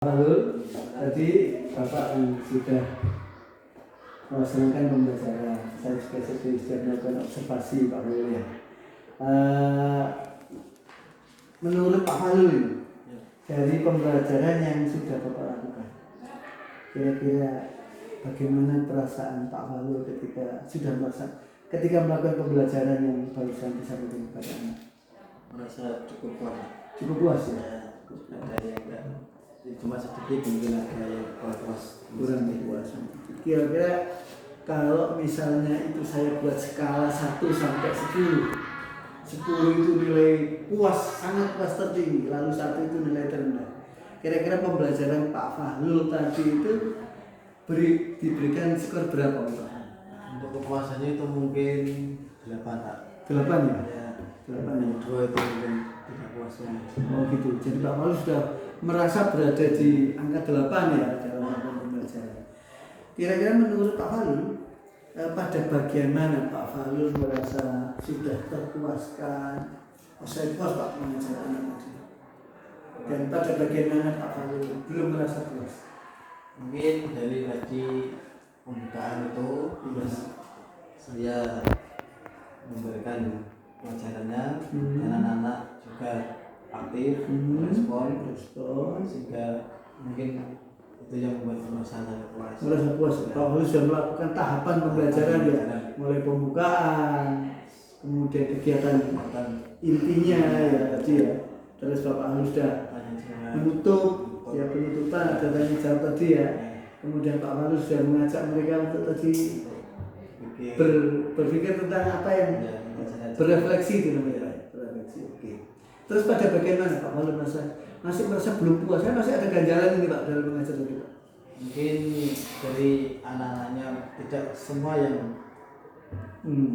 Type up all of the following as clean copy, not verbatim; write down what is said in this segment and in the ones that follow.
Halo, tadi Bapak sudah melaksanakan pembelajaran. Saya juga sudah melakukan observasi Pak Halul ya. Menurut Pak Halul dari pembelajaran yang sudah Bapak lakukan, kira-kira bagaimana perasaan Pak Halul ketika melakukan pembelajaran yang barusan disampaikan kepada anak? Merasa cukup puas. Cukup puas ya? Ada yang enggak, cuma sedikit mungkin ada yang kurang puas. Kira-kira kalau misalnya itu saya buat skala 1 sampai 10 itu nilai puas, sangat puas tertinggi, lalu 1 itu nilai terendah. Kira-kira pembelajaran Pak Fahlul tadi itu diberikan skor berapa Pak? Untuk kepuasannya itu mungkin 8 Pak. 8 ya? Ya, 8 ya? 2 itu mungkin tidak puasnya. Oh gitu, jadi Pak Fahlul sudah merasa berada di angka 8 ya dalam melakukan pembelajaran. Kira-kira menurut Pak Fahlul, pada bagian mana Pak Fahlul merasa sudah terpuaskan? Oh, saya puas Pak mengajar anak tadi. Dan pada bagian mana Pak Fahlul belum merasa puas? Mungkin dari tadi pembukaan itu saya memberikan pelajarannya dan anak-anak juga aktif respon sehingga mungkin itu yang membuat merasa puas. Merasa puas. Pak Fahlul sudah melakukan tahapan pembelajaran ya, mulai pembukaan, kemudian kegiatan intinya ya tadi ya. Terus Bapak Fahlul sudah menutup ya, penutupan ada tanya jawab tadi ya. Kemudian Pak Fahlul sudah mengajak mereka untuk tadi berpikir tentang apa yang berefleksi itu namanya, berefleksi. Oke. Terus pada bagian mana Pak Fahlul masih merasa belum puas? Saya masih ada ganjalan ini Pak dalam mengajar tadi Pak. Mungkin dari anak-anaknya tidak semua yang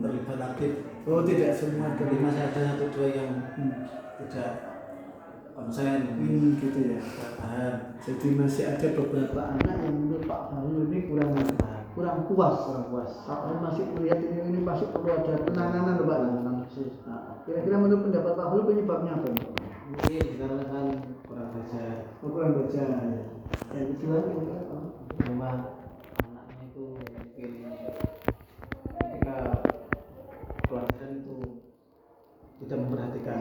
terlibat aktif. Oh tidak semua, jadi masih ada 1-2 yang tidak konsen gitu ya. Paham. Jadi masih ada beberapa anak yang menurut Pak Fahlul ini kurang puas. Pak Fahlul masih melihat ini masih perlu ada penanganan Pak. Kira-kira menurut pendapat Pak Fahlul penyebabnya apa? Mungkin dikarenakan kurang belajar. Kurang belajar. Yang kedua memang anaknya itu mungkin ketika pelajaran itu tidak memperhatikan.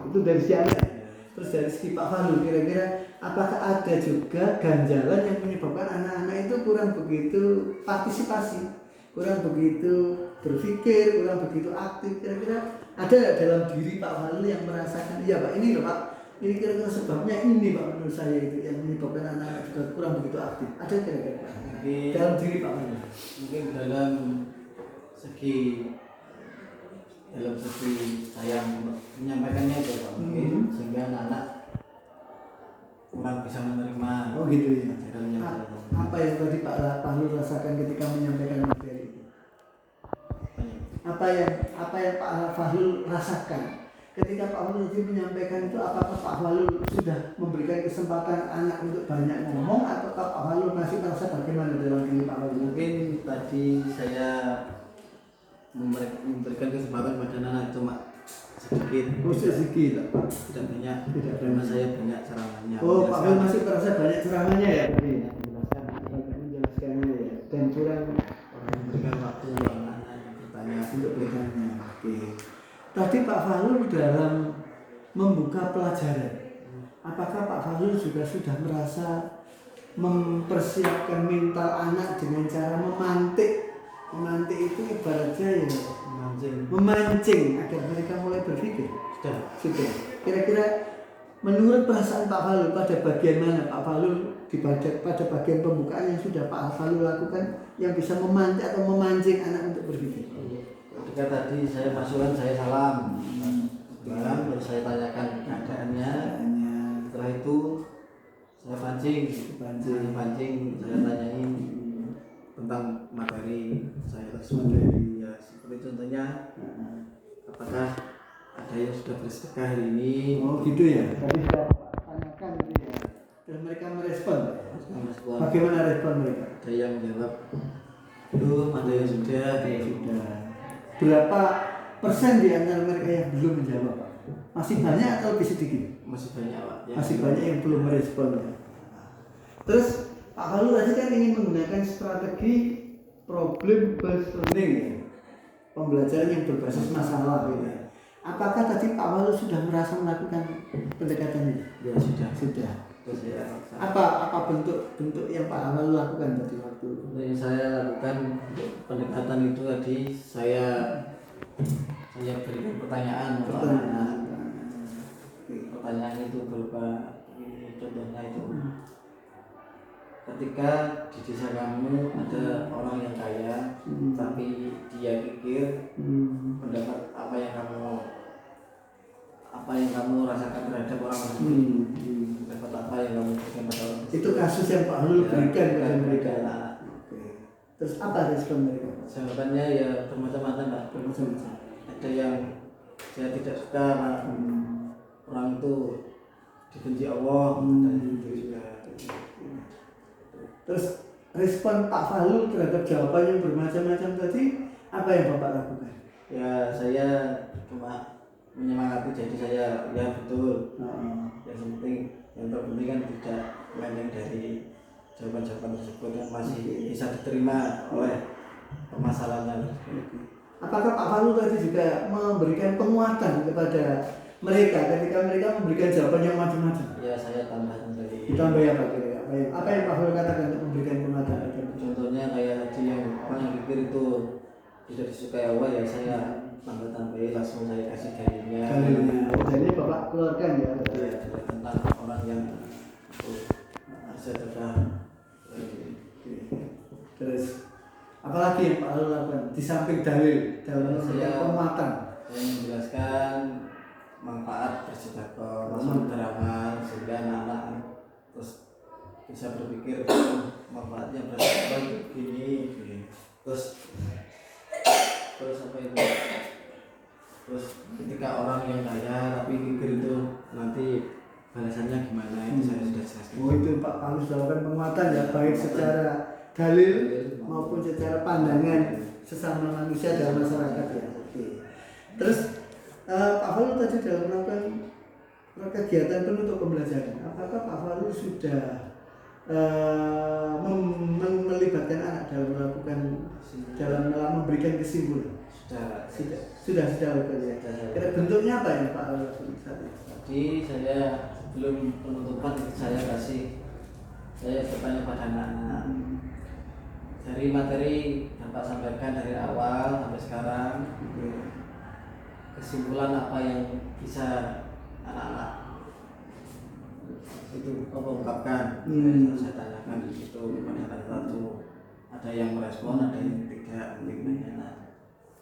Itu dari si anak. Terus dari segi Pak Fahlul, kira-kira apakah ada juga ganjalan yang menyebabkan anak-anak itu kurang begitu partisipasi, kurang begitu berpikir, kurang begitu aktif? Kira-kira ada dalam diri Pak Fahlul yang merasakan, iya Pak, ini loh Pak, ini kira-kira sebabnya ini Pak menurut saya itu yang menyebabkan anak-anak juga kurang begitu aktif. Ada kira-kira Pak? Dalam diri Pak Fahlul? Mungkin dalam segi saya menyampaikannya itu Pak, mungkin sehingga anak-anak kurang bisa menerima. Oh gitu ya. Apa yang tadi Pak Fahlul rasakan ketika menyampaikan materi itu? Apa yang Pak Fahlul rasakan ketika Pak Fahlul tadi menyampaikan itu? Apakah Pak Fahlul sudah memberikan kesempatan anak untuk banyak ngomong, atau Pak Fahlul masih merasa bagaimana dalam diri Pak Fahlul? Mungkin tadi saya memberikan kesempatan pada anak cuma sedikit, tidak banyak, karena saya banyak ceramahnya. Oh, Pak Fahlul masih merasa banyak ceramahnya ya tadi? Menjelaskannya ya, dan kurang memberikan waktu anak-anak yang bertanya untuk bertanya. Oke. Tadi Pak Fahlul dalam membuka pelajaran, apakah Pak Fahlul juga sudah merasa mempersiapkan mental anak dengan cara memantik itu ibaratnya ya memancing agar mereka mulai berpikir? Sudah. Kira-kira menurut perasaan Pak Fahlul pada bagian mana Pak Fahlul pada bagian pembukaan yang sudah Pak Fahlul lakukan yang bisa memantik atau memancing anak untuk berpikir? Ketika tadi saya masukkan, saya salam, terus saya tanyakan keadaannya. Setelah itu saya pancing, saya tanyain tentang materi saya tersebut. Ya, seperti contohnya, apakah ada yang sudah bersedekah hari ini? Oh gitu ya. Tadi sudah tanyakan gitu ya. Dan mereka merespon. Bagaimana respon mereka? Ada yang jawab belum, ada yang sudah. Berapa persen di antara mereka yang belum menjawab Pak? Masih banyak atau lebih sedikit? Masih banyak Pak. Masih banyak yang belum merespon ya. Terus Pak Falu tadi kan ingin menggunakan strategi problem based learning ya, pembelajaran yang berbasis masalah gitu ya. Apakah tadi Pak Falu sudah merasa melakukan pendekatan ini? Ya sudah. Sudah. Terus ya. Apa bentuk yang Pak Falu lakukan tadi waktu? Yang saya lakukan pendekatan itu tadi saya berikan pertanyaan. Pertanyaan itu berupa ini, contohnya itu ketika di desa kamu ada orang yang kaya tapi dia pikir pendapat apa yang kamu rasakan terhadap orang lain, pendapat apa yang kamu berikan pada orang itu kasus yang Pak Hul berikan kepada mereka. Terus apa respon mereka? Jawabannya ya bermacam-macam Pak. Bermacam-macam. Ada yang saya tidak suka orang itu dibenci Allah, dan itu juga. Terus respon Pak Fahlul terhadap jawaban yang bermacam-macam tadi apa yang Bapak lakukan? Ya saya cuma menyemangati, jadi saya ya betul. Yang terpenting kan tidak melenceng dari jawaban-jawaban tersebut yang masih bisa diterima oleh permasalahan. Apakah Pak Fahlul tadi juga memberikan penguatan kepada mereka ketika mereka memberikan jawaban yang macam-macam? Ya saya tambahkan dari. Ditambah apa kira-kira? Apa yang Pak Fahlul katakan untuk memberikan penguatan? Contohnya kayak tadi yang pikir itu tidak disukai Allah, ya saya tambah-tambahin, langsung saya kasih dalilnya. Dalilnya Bapak keluarkan ya. Tentang orang yang bisa terdah. Terus apalagi yang Pak Fahlul lakukan di samping dalil dalam penguatan? Saya menjelaskan manfaat bersedekah, masuk beramal sehingga anak-anak terus bisa berpikir manfaatnya bersedekah begini. Terus apa itu? Terus ketika orang yang kaya tapi pikir itu nanti balasannya gimana, itu saya sudah jelaskan. Oh itu Pak Fahlul sudah lakukan penguatan ya, baik secara dalil maupun secara pandangan sesama manusia dalam masyarakat ya. Terus Pak Fahlul tadi dalam melakukan kegiatan penutup pembelajaran, apakah Pak Fahlul sudah melibatkan anak dalam memberikan kesimpulan? Sudah lakukan ya. Kira bentuknya apa ya Pak Fahlul saat ini? Tadi saya sebelum penutupan saya bertanya pada anak-anak dari materi Bapak sampaikan dari awal sampai sekarang, kesimpulan apa yang bisa anak-anak itu ungkapkan. Saya tanyakan itu kepada satu, ada yang merespon, ada yang tidak,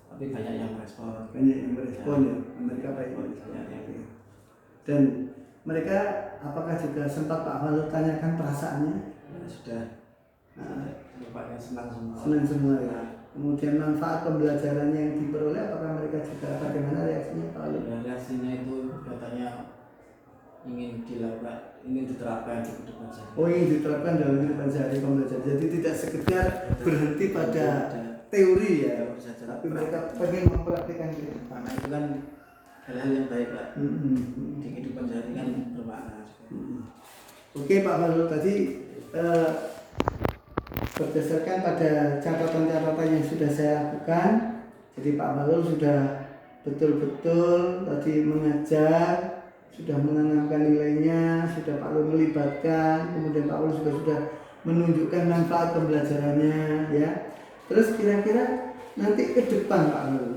tapi banyak yang merespon. Ya. Mereka baik merespon. Dan mereka apakah juga sempat Pak Fahlul tanyakan perasaannya? Ya, sudah. Bapaknya senang semua ya. Kemudian manfaat pembelajaran yang diperoleh, apakah mereka juga bagaimana reaksinya Pak Fahlul? Ya, reaksinya itu katanya ingin diterapkan di kehidupan sehari. Oh, ingin diterapkan dalam kehidupan sehari pembelajaran. Jadi tidak sekedar berhenti pada teori ya, tapi mereka pengen mempraktikkan itu. Karena itu kan hal-hal yang baik Pak. Di kehidupan sehari kan bermakna. Oke Pak Fahlul, tadi berdasarkan pada catatan-catatan yang sudah saya lakukan, jadi Pak Fahlul sudah betul-betul tadi mengajar, sudah menanamkan nilainya, sudah Pak Fahlul melibatkan, kemudian Pak Fahlul sudah menunjukkan manfaat pembelajarannya ya. Terus kira-kira nanti ke depan Pak Fahlul,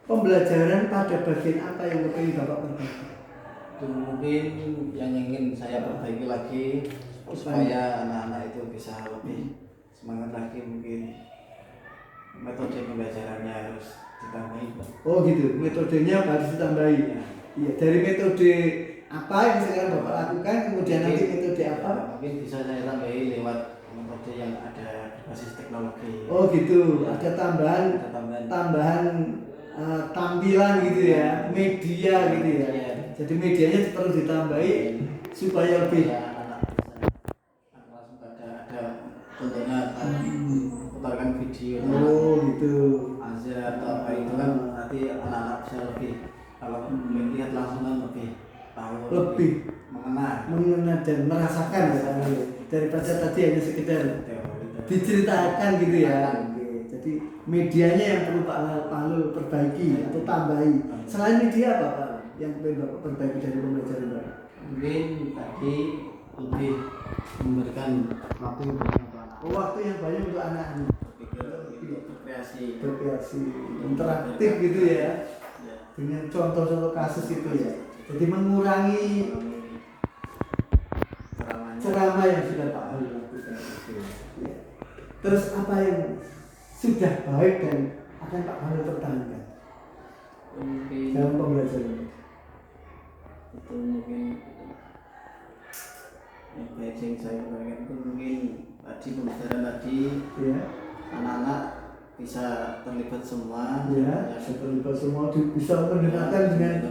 pembelajaran pada bagian apa yang ingin Bapak perbaiki? Mungkin yang ingin saya perbaiki lagi supaya anak-anak itu bisa lebih semangat lagi, mungkin metode pembelajarannya harus ditambahi. Oh gitu, metodenya harus ditambahi. Iya, dari metode apa yang sekarang Bapak lakukan, kemudian nanti metode apa? Mungkin bisa saya tambahi lewat metode yang ada berbasis teknologi. Oh gitu, ada tambahan tampilan gitu ya, media gitu ya. Jadi medianya perlu ditambahi supaya lebih. Contohnya putarkan video. Oh gitu. Azan atau apa itu kan nanti anak-anak bisa lebih lebih mengenal dan merasakan ya Pak Lalu. Daripada tadi hanya sekedar diceritakan gitu ya. Oke. Jadi medianya yang perlu Pak Lalu perbaiki atau tambahi. Selain media apa Pak yang perlu Bapak perbaiki dari pembelajaran Bapak? Mungkin tadi lebih memberikan waktu yang banyak untuk anak. Waktu yang banyak untuk anak-anak. Berkreasi, interaktif gitu ya. Dengan contoh-contoh kasus itu ya. Jadi mengurangi ceramah yang sudah Pak Lalu lakukan. Ya. Terus apa yang sudah baik dan akan Pak Lalu pertahankan dalam pembelajaran? Itu mungkin yang baik yang saya perhatikan itu mungkin tadi pembelajaran tadi ya, anak-anak bisa terlibat semua ya, terlibat semua bisa mendengarkan dengan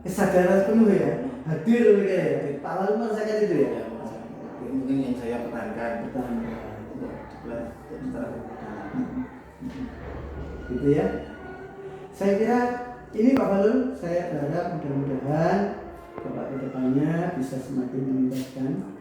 kesadaran penuh ya, hadir ya. Pak Lalu merasakan itu ya. Mungkin yang saya pertahankan gitu ya. Saya kira ini Pak Lalu, saya berharap mudah-mudahan Bapak kedepannya bisa semakin meningkatkan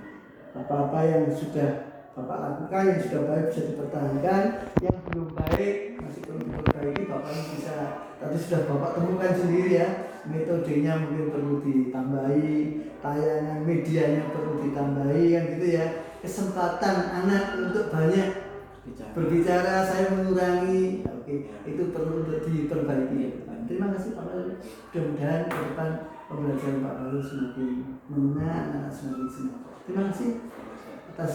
apa-apa yang sudah Bapak lakukan, yang sudah baik bisa dipertahankan, yang belum baik masih perlu diperbaiki. Bapak bisa, tadi sudah Bapak temukan sendiri ya, metodenya mungkin perlu ditambahi, tayangan medianya perlu ditambahi kan gitu ya. Kesempatan anak untuk banyak berbicara, saya mengurangi, oke, itu perlu untuk diperbaiki. Terima kasih Pak Lalu. Mudah-mudahan ke depan pembelajaran Pak Lalu semakin menengah, anak semakin senang. Terima kasih atas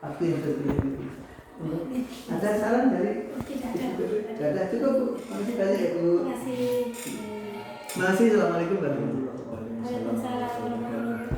waktu yang terberikan itu. Ada salam dari? Tidak ada. Cukup Bu. Terima kasih banyak ya Bu. Terima kasih. Terima kasih. Assalamualaikum warahmatullahi wabarakatuh. Waalaikumsalam.